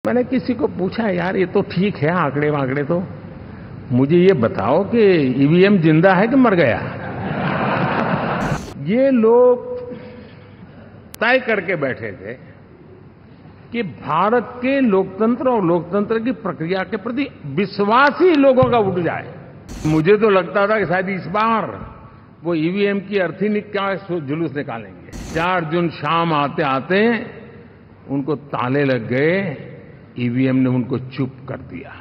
मैंने किसी को पूछा, यार ये तो ठीक है आंकड़े वांकड़े तो, मुझे ये बताओ कि ईवीएम जिंदा है कि मर गया। ये लोग तय करके बैठे थे कि भारत के लोकतंत्र और लोकतंत्र की प्रक्रिया के प्रति विश्वास ही लोगों का उठ जाए। मुझे तो लगता था कि शायद इस बार वो ईवीएम की अर्थी का जुलूस निकालेंगे। 4 जून शाम आते आते उनको ताले लग गए, ईवीएम ने उनको चुप कर दिया।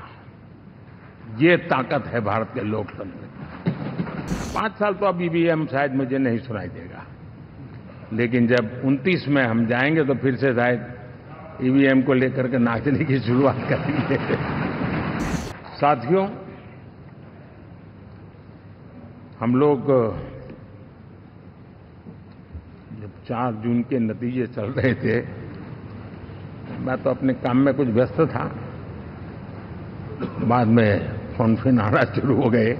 ये ताकत है भारत के लोकतंत्र की। 5 साल तो अब ईवीएम शायद मुझे नहीं सुनाई देगा, लेकिन जब 29 में हम जाएंगे तो फिर से शायद ईवीएम को लेकर के नाचने की शुरुआत करेंगे। साथियों, हम लोग जब 4 जून के नतीजे चल रहे थे, मैं तो अपने काम में कुछ व्यस्त था, बाद में फोन आना शुरू हो गए,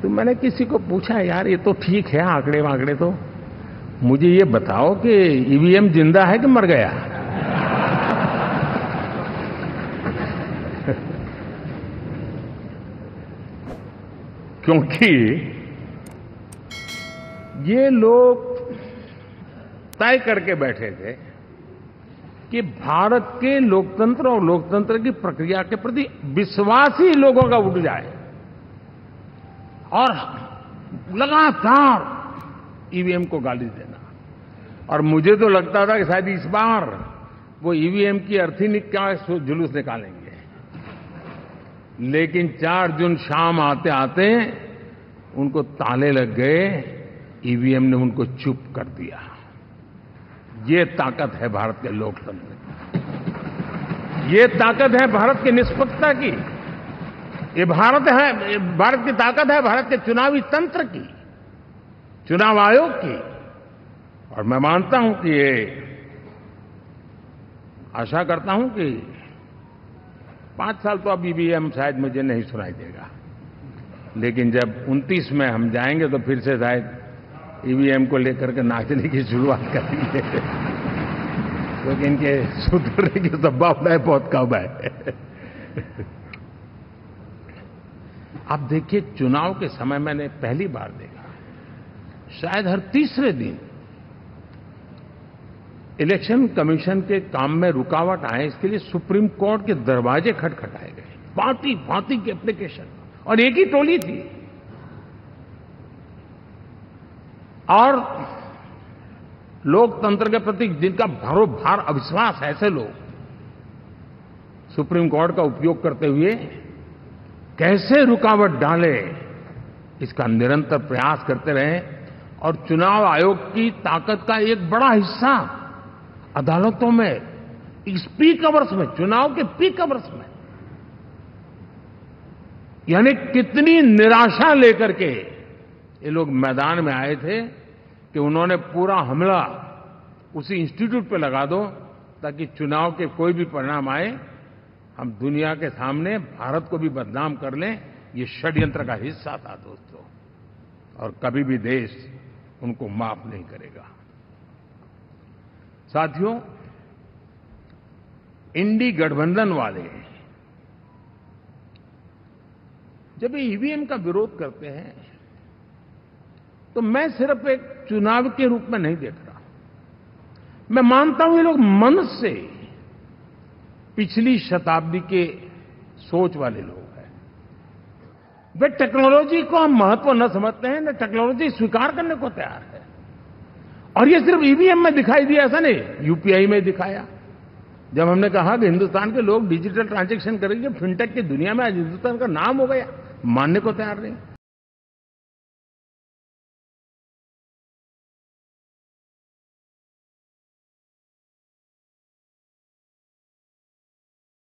तो मैंने किसी को पूछा, यार ये तो ठीक है आंकड़े वांकड़े तो, मुझे ये बताओ कि ईवीएम जिंदा है कि मर गया। क्योंकि ये लोग तय करके बैठे थे कि भारत के लोकतंत्र और लोकतंत्र की प्रक्रिया के प्रति विश्वास ही लोगों का उठ जाए, और लगातार ईवीएम को गाली देना। और मुझे तो लगता था कि शायद इस बार वो ईवीएम की अर्थी का जुलूस निकालेंगे, लेकिन 4 जून शाम आते आते उनको ताले लग गए, ईवीएम ने उनको चुप कर दिया। ये ताकत है भारत के लोकतंत्र की। ये ताकत है भारत की निष्पक्षता की। ये भारत की ताकत है भारत के चुनावी तंत्र की, चुनाव आयोग की। और मैं मानता हूं कि ये आशा करता हूं कि 5 साल तो अब ईवीएम शायद मुझे नहीं सुनाई देगा, लेकिन जब 29 में हम जाएंगे तो फिर से शायद ईवीएम को लेकर के नाचने की शुरुआत करेंगे, क्योंकि इनके सुधरने की संभावना बहुत कम है। आप देखिए, चुनाव के समय मैंने पहली बार देखा, शायद हर तीसरे दिन इलेक्शन कमीशन के काम में रुकावट आए, इसके लिए सुप्रीम कोर्ट के दरवाजे खटखटाए गए, भांति भांति की एप्लीकेशन, और एक ही टोली थी। और लोकतंत्र के प्रति जिनका भरोभार अविश्वास है, ऐसे लोग सुप्रीम कोर्ट का उपयोग करते हुए कैसे रुकावट डाले, इसका निरंतर प्रयास करते रहे। और चुनाव आयोग की ताकत का एक बड़ा हिस्सा अदालतों में, इस पीक अवर्स में, चुनाव के पीक अवर्स में, यानी कितनी निराशा लेकर के ये लोग मैदान में आए थे कि उन्होंने पूरा हमला उसी इंस्टीट्यूट पे लगा दो, ताकि चुनाव के कोई भी परिणाम आए, हम दुनिया के सामने भारत को भी बदनाम कर लें। ये षड्यंत्र का हिस्सा था दोस्तों, और कभी भी देश उनको माफ नहीं करेगा। साथियों, इंडी गठबंधन वाले जब ईवीएम का विरोध करते हैं तो मैं सिर्फ एक चुनाव के रूप में नहीं देख रहा। मैं मानता हूं ये लोग मन से पिछली शताब्दी के सोच वाले लोग हैं। वे टेक्नोलॉजी को हम महत्व न समझते हैं, न टेक्नोलॉजी स्वीकार करने को तैयार है। और ये सिर्फ ईवीएम में दिखाई दिया, ऐसा नहीं, यूपीआई में दिखाया। जब हमने कहा कि हिंदुस्तान के लोग डिजिटल ट्रांजैक्शन करेंगे, फिनटेक की दुनिया में आज हिंदुस्तान का नाम हो गया, मानने को तैयार नहीं।